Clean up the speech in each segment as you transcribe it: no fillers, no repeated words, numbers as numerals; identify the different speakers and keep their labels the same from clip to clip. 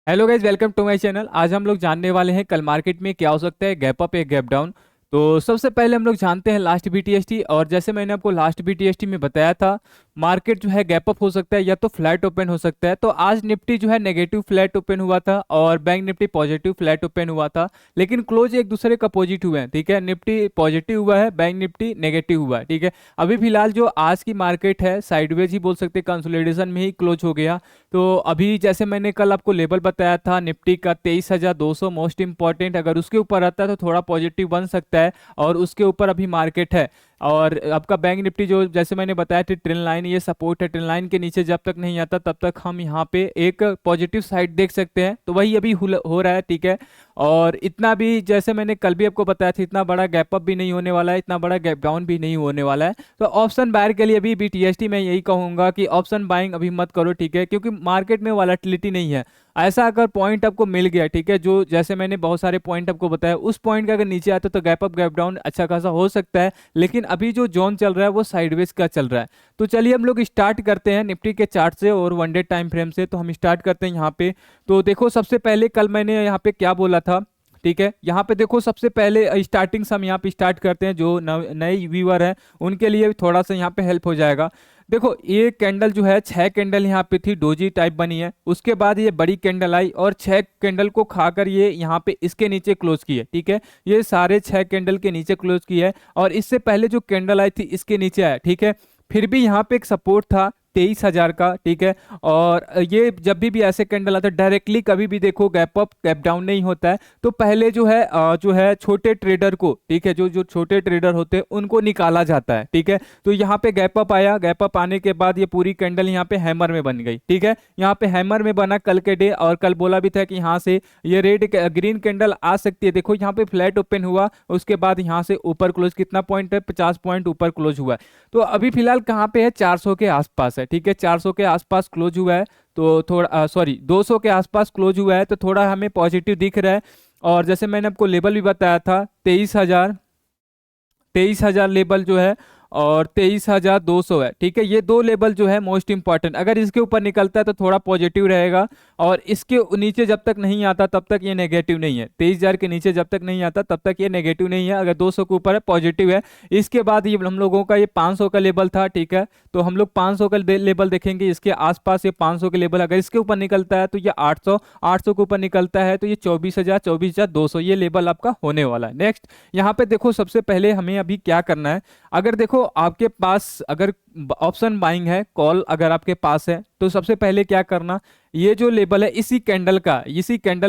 Speaker 1: Hello guys, welcome to my channel. आज हम लोग जानने वाले हैं कल मार्केट में क्या हो सकता है, गैप अप या गैप डाउन। तो सबसे पहले हम लोग जानते हैं लास्ट बीटीएसटी। और जैसे मैंने आपको लास्ट बीटीएसटी में बताया था, मार्केट जो है गैप अप हो सकता है या तो फ्लैट ओपन हो सकता है। तो आज निफ्टी जो है नेगेटिव फ्लैट ओपन हुआ था और bank Nifty positive flat open हुआ था, लेकिन क्लोज एक दूसरे का अपोजिट हुए हैं। ठीक है, निफ्टी पॉजिटिव हुआ है, बैंक निफ्टी नेगेटिव हुआ है। ठीक है, अभी फिलहाल जो आज की मार्केट है साइडवेज ही बोल सकते हैं, कंसोलिडेशन में ही क्लोज हो गया। तो अभी जैसे मैंने कल आपको लेवल बताया था निफ्टी का 23,200 मोस्ट इंपॉर्टेंट, अगर उसके ऊपर आता है तो थोड़ा पॉजिटिव बन सकता है और उसके ऊपर अभी मार्केट है। और आपका बैंक निफ्टी जो जैसे मैंने बताया था ट्रेंड लाइन, ये सपोर्ट है, ट्रेंड लाइन के नीचे जब तक नहीं आता तब तक हम यहाँ पे एक पॉजिटिव साइड देख सकते हैं। तो वही अभी हो रहा है। ठीक है, और इतना भी जैसे मैंने कल भी आपको बताया था, इतना बड़ा गैप अप भी नहीं होने वाला है, इतना बड़ा गैप डाउन भी नहीं होने वाला है। तो ऑप्शन बायर के लिए अभी बीटीएसटी में यही कहूंगा कि ऑप्शन बाइंग अभी मत करो। ठीक है, क्योंकि मार्केट में वॉलेटिलिटी नहीं है। ऐसा अगर पॉइंट आपको मिल गया, ठीक है, जो जैसे मैंने बहुत सारे पॉइंट आपको बताया, उस पॉइंट का अगर नीचे आता तो गैप अप गैप डाउन अच्छा खासा हो सकता है। लेकिन अभी जो जोन चल रहा है वो साइडवेज का चल रहा है। तो चलिए हम लोग स्टार्ट करते हैं निफ्टी के चार्ट से और वन डे टाइम फ्रेम से। तो हम स्टार्ट करते हैं यहाँ पे। तो देखो, सबसे पहले कल मैंने यहाँ पे क्या बोला था। ठीक है, यहाँ पे देखो, सबसे पहले स्टार्टिंग से हम यहाँ पे स्टार्ट करते हैं। जो नए व्यूअर हैं उनके लिए थोड़ा सा यहाँ पे हेल्प हो जाएगा। देखो, ये कैंडल जो है 6 कैंडल यहाँ पे थी, डोजी टाइप बनी है। उसके बाद ये बड़ी कैंडल आई और 6 कैंडल को खाकर ये यहाँ पे इसके नीचे क्लोज की है। ठीक है, ये सारे 6 कैंडल के नीचे क्लोज की है और इससे पहले जो कैंडल आई थी इसके नीचे आया। ठीक है, फिर भी यहाँ पे एक सपोर्ट था 23,000 का। ठीक है, और ये जब भी ऐसे कैंडल आता है डायरेक्टली कभी भी देखो गैप अप गैप डाउन नहीं होता है। तो पहले जो है छोटे ट्रेडर को, ठीक है, जो जो छोटे ट्रेडर होते हैं उनको निकाला जाता है। ठीक है, तो यहाँ पे गैप अप आया, गैप अप आने के बाद ये पूरी कैंडल यहाँ पे हैमर में बन गई। ठीक है, यहाँ पे हैमर में बना कल के डे, और कल बोला भी था कि यहाँ से ये रेड ग्रीन कैंडल आ सकती है। देखो, यहाँ पे फ्लैट ओपन हुआ, उसके बाद यहाँ से ऊपर क्लोज कितना पॉइंट है, 50 पॉइंट ऊपर क्लोज हुआ है। तो अभी फिलहाल कहाँ पे है, 400 के आसपास है। ठीक है, 400 के आसपास क्लोज हुआ है। तो थोड़ा सॉरी 200 के आसपास क्लोज हुआ है, तो थोड़ा हमें पॉजिटिव दिख रहा है। और जैसे मैंने आपको लेवल भी बताया था 23,000 लेवल जो है और 23,200 है। ठीक है, ये दो लेवल जो है मोस्ट इंपॉर्टेंट, अगर इसके ऊपर निकलता है तो थोड़ा पॉजिटिव रहेगा और इसके नीचे जब तक नहीं आता तब तक ये नेगेटिव नहीं है। 23,000 के नीचे जब तक नहीं आता तब तक ये नेगेटिव नहीं है, अगर 200 के ऊपर है पॉजिटिव है। इसके बाद ये हम लोगों का ये 500 का लेवल था। ठीक है, तो हम लोग 500 का लेवल देखेंगे, इसके आसपास ये 500 के लेवल, अगर इसके ऊपर निकलता है तो ये 800 के ऊपर निकलता है तो ये 24,200 ये लेवल आपका होने वाला है। नेक्स्ट यहाँ पे देखो, सबसे पहले हमें अभी क्या करना है। अगर देखो आपके पास अगर ऑप्शन बाइंग है, कॉल अगर आपके पास है, तो सबसे पहले क्या करना, ये जो लेवल है इसी कैंडल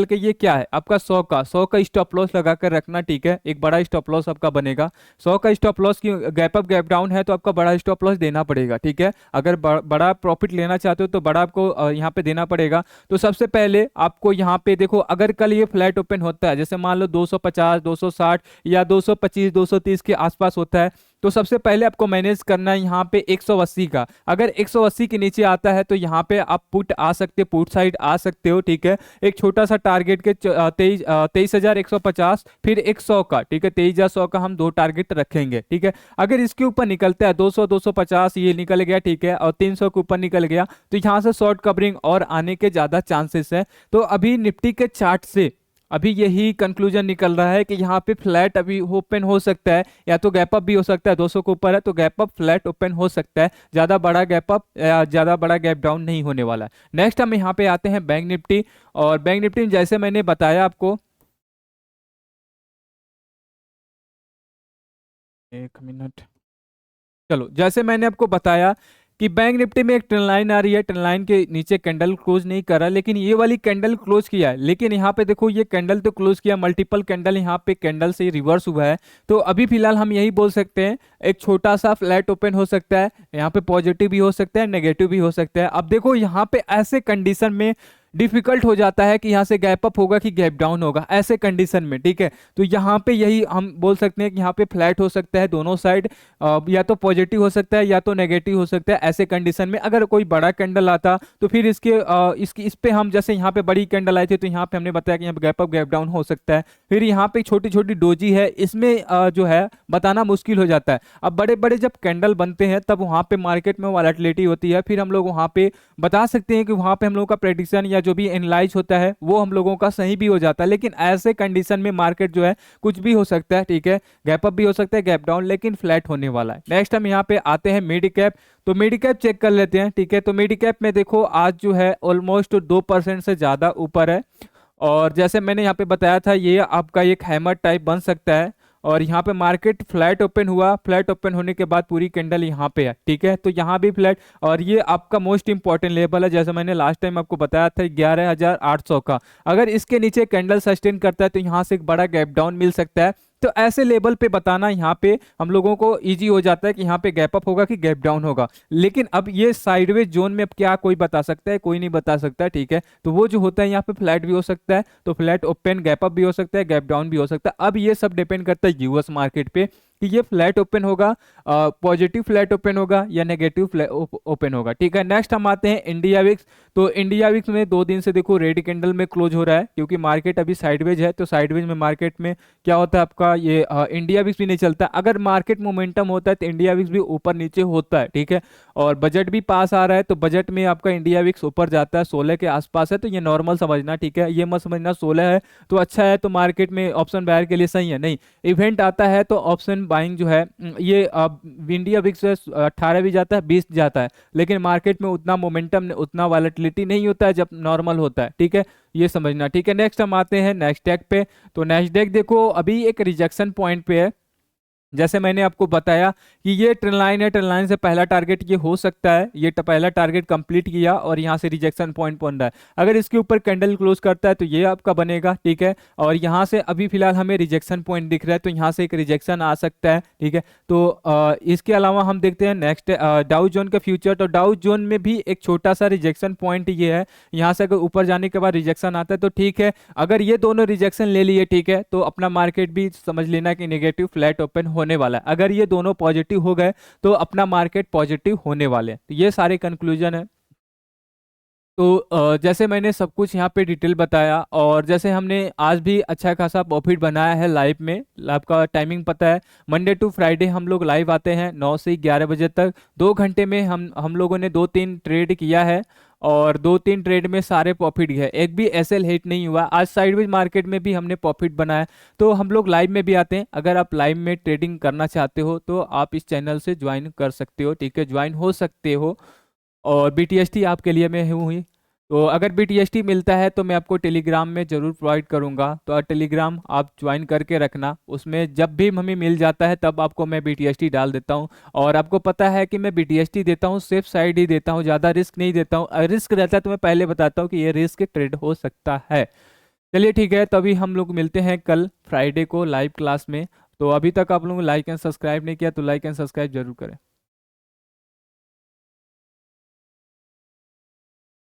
Speaker 1: के ये क्या है आपका 100 का स्टॉप लॉस लगा कर रखना। ठीक है, एक बड़ा स्टॉप लॉस आपका बनेगा। 100 का स्टॉप लॉस की गैप अप गैप डाउन है तो आपका बड़ा स्टॉप लॉस देना पड़ेगा। ठीक है, अगर बड़ा प्रॉफिट लेना चाहते हो तो बड़ा आपको यहाँ पे देना पड़ेगा। तो सबसे पहले आपको यहाँ पे देखो, अगर कल ये फ्लैट ओपन होता है, जैसे मान लो 250 260 या 225 230 के आसपास होता है, तो सबसे पहले आपको मैनेज करना है यहाँ पे 180 का। अगर 180 के नीचे आता है तो यहाँ पे आप पुट आ सकते, पुट साइड आ सकते हो। ठीक है, एक छोटा सा टारगेट के 23,150 फिर 100 का। ठीक है, 23,100 का हम दो टारगेट रखेंगे। ठीक है, अगर इसके ऊपर निकलता है 200 250 ये निकल गया, ठीक है, और 300 के ऊपर निकल गया तो यहाँ से शॉर्ट कवरिंग और आने के ज्यादा चांसेस है। तो अभी निफ्टी के चार्ट से अभी यही कंक्लूजन निकल रहा है कि यहाँ पे फ्लैट अभी ओपन हो सकता है, या तो गैप अप भी हो सकता है। 200 के ऊपर है तो गैप अप फ्लैट ओपन हो सकता है, ज्यादा बड़ा गैप अप या ज्यादा बड़ा गैप डाउन नहीं होने वाला है। नेक्स्ट हम यहाँ पे आते हैं बैंक निफ्टी। और बैंक निफ्टी में जैसे मैंने बताया आपको, एक मिनट, चलो, जैसे मैंने आपको बताया कि बैंक निफ्टी में एक ट्रेंड लाइन आ रही है, ट्रेंड लाइन के नीचे कैंडल क्लोज नहीं कर रहा, लेकिन ये वाली कैंडल क्लोज किया है। लेकिन यहाँ पे देखो, ये कैंडल तो क्लोज किया, मल्टीपल कैंडल यहाँ पे कैंडल से रिवर्स हुआ है। तो अभी फिलहाल हम यही बोल सकते हैं, एक छोटा सा फ्लैट ओपन हो सकता है, यहाँ पे पॉजिटिव भी हो सकता है, नेगेटिव भी हो सकता है। अब देखो, यहाँ पे ऐसे कंडीशन में डिफिकल्ट हो जाता है कि यहाँ से गैप अप होगा कि गैप डाउन होगा ऐसे कंडीशन में। ठीक है, तो यहाँ पे यही हम बोल सकते हैं कि यहाँ पे फ्लैट हो सकता है दोनों साइड, या तो पॉजिटिव हो सकता है या तो नेगेटिव हो सकता है। ऐसे कंडीशन में अगर कोई बड़ा कैंडल आता तो फिर इस पे हम, जैसे यहाँ पे बड़ी कैंडल आई थी तो यहाँ पे हमने बताया कि यहाँ पे गैप अप गैप डाउन हो सकता है। फिर यहाँ पे छोटी छोटी डोजी है, इसमें जो है बताना मुश्किल हो जाता है। अब बड़े बड़े जब कैंडल बनते हैं तब वहाँ पे मार्केट में वॉलेटिलिटी होती है, फिर हम लोग वहाँ पे बता सकते हैं कि वहाँ पे हम लोग का प्रेडिक्शन या या जो भी एनालाइज होता है वो हम लोगों का सही भी हो जाता है, लेकिन ऐसे कंडीशन में मार्केट जो है कुछ भी हो सकता है, ठीक है, गैप अप भी हो सकता है, गैप डाउन, लेकिन फ्लैट होने वाला है। नेक्स्ट हम यहाँ पे आते हैं मिड कैप। तो मिड कैप चेक कर लेते हैं, ठीक है। तो मिड कैप में देखो आज जो है ऑलमोस्ट 2% से ज्यादा ऊपर है, और जैसे मैंने यहाँ पे बताया था ये आपका एक हैमर टाइप बन सकता है। और यहाँ पे मार्केट फ्लैट ओपन हुआ, फ्लैट ओपन होने के बाद पूरी कैंडल यहाँ पे है, ठीक है। तो यहाँ भी फ्लैट, और ये आपका मोस्ट इंपॉर्टेंट लेवल है, जैसे मैंने लास्ट टाइम आपको बताया था 11,800 का। अगर इसके नीचे कैंडल सस्टेन करता है तो यहाँ से एक बड़ा गैप डाउन मिल सकता है। तो ऐसे लेवल पे बताना यहाँ पे हम लोगों को इजी हो जाता है कि यहाँ पे गैप अप होगा कि गैप डाउन होगा। लेकिन अब ये साइडवेज जोन में अब क्या कोई बता सकता है? कोई नहीं बता सकता, ठीक है। तो वो जो होता है यहाँ पे फ्लैट भी हो सकता है, तो फ्लैट ओपन गैप अप भी हो सकता है, गैप डाउन भी हो सकता है। अब ये सब डिपेंड करता है यूएस मार्केट पे कि ये फ्लैट ओपन होगा, पॉजिटिव फ्लैट ओपन होगा या नेगेटिव ओपन होगा, ठीक है। नेक्स्ट हम आते हैं इंडिया विक्स। तो इंडिया विक्स में 2 दिन से देखो रेड कैंडल में क्लोज हो रहा है, क्योंकि मार्केट अभी साइडवेज है। तो साइडवेज में मार्केट में क्या होता है आपका, ये इंडिया विक्स भी नहीं चलता। अगर मार्केट मोमेंटम होता है तो इंडिया विक्स भी ऊपर नीचे होता है, ठीक है। और बजट भी पास आ रहा है, तो बजट में आपका इंडिया विक्स ऊपर जाता है, 16 के आसपास है, तो ये नॉर्मल समझना, ठीक है। ये मत समझना 16 है तो अच्छा है, तो मार्केट में ऑप्शन बायर के लिए सही है, नहीं। इवेंट आता है तो ऑप्शन बाइंग जो है ये अब इंडिया विक्स 18 भी जाता है, 20 जाता है, लेकिन मार्केट में उतना मोमेंटम, उतना वॉलेटिलिटी नहीं होता है जब नॉर्मल होता है, ठीक है। ये समझना, ठीक है। नेक्स्ट हम आते हैं नेस्डेक पे। तो नेस्डेक देखो अभी एक रिजेक्शन पॉइंट पे है, जैसे मैंने आपको बताया कि ये ट्रेंड लाइन है, ट्रेंड लाइन से पहला टारगेट ये हो सकता है, ये पहला टारगेट कंप्लीट किया और यहाँ से रिजेक्शन पॉइंट बन रहा है। अगर इसके ऊपर कैंडल क्लोज करता है तो ये आपका बनेगा, ठीक है। और यहाँ से अभी फिलहाल हमें रिजेक्शन पॉइंट दिख रहा है, तो यहाँ से एक रिजेक्शन आ सकता है, ठीक है। तो इसके अलावा हम देखते हैं नेक्स्ट डाउ जोन का फ्यूचर। तो डाउ जोन में भी एक छोटा सा रिजेक्शन पॉइंट ये है, यहाँ से अगर ऊपर जाने के बाद रिजेक्शन आता है तो ठीक है। अगर ये दोनों रिजेक्शन ले लिए, ठीक है, तो अपना मार्केट भी समझ लेना कि नेगेटिव फ्लैट ओपन होने वाला है। अगर ये दोनों पॉजिटिव हो गए तो अपना मार्केट पॉजिटिव होने वाले हैं। तो ये सारे कंक्लूजन है। तो जैसे मैंने सब कुछ यहाँ पे डिटेल बताया, और जैसे हमने आज भी अच्छा खासा प्रॉफिट बनाया है लाइव में। लाइव का टाइमिंग पता है, मंडे टू फ्राइडे हम लोग लाइव आते हैं 9 से 11 बजे तक। 2 घंटे में हम लोगों ने 2-3 ट्रेड किया है, और 2-3 ट्रेड में सारे प्रॉफिट गए, एक भी एसएल हिट नहीं हुआ। आज साइडवेज मार्केट में भी हमने प्रॉफिट बनाया। तो हम लोग लाइव में भी आते हैं, अगर आप लाइव में ट्रेडिंग करना चाहते हो तो आप इस चैनल से ज्वाइन कर सकते हो, ठीक है, ज्वाइन हो सकते हो। और बीटीएसटी आपके लिए मैं हुई, तो अगर बीटीएसटी मिलता है तो मैं आपको टेलीग्राम में ज़रूर प्रोवाइड करूंगा। तो टेलीग्राम आप ज्वाइन करके रखना, उसमें जब भी हमें मिल जाता है तब आपको मैं बीटीएसटी डाल देता हूं। और आपको पता है कि मैं बीटीएसटी देता हूं, सेफ साइड ही देता हूं, ज़्यादा रिस्क नहीं देता हूं। रिस्क रहता है तो मैं पहले बताता हूँ कि ये रिस्क ट्रेड हो सकता है। चलिए ठीक है, तभी हम लोग मिलते हैं कल फ्राइडे को लाइव क्लास में। तो अभी तक आप लोगों ने लाइक एंड सब्सक्राइब नहीं किया तो लाइक एंड सब्सक्राइब जरूर करें।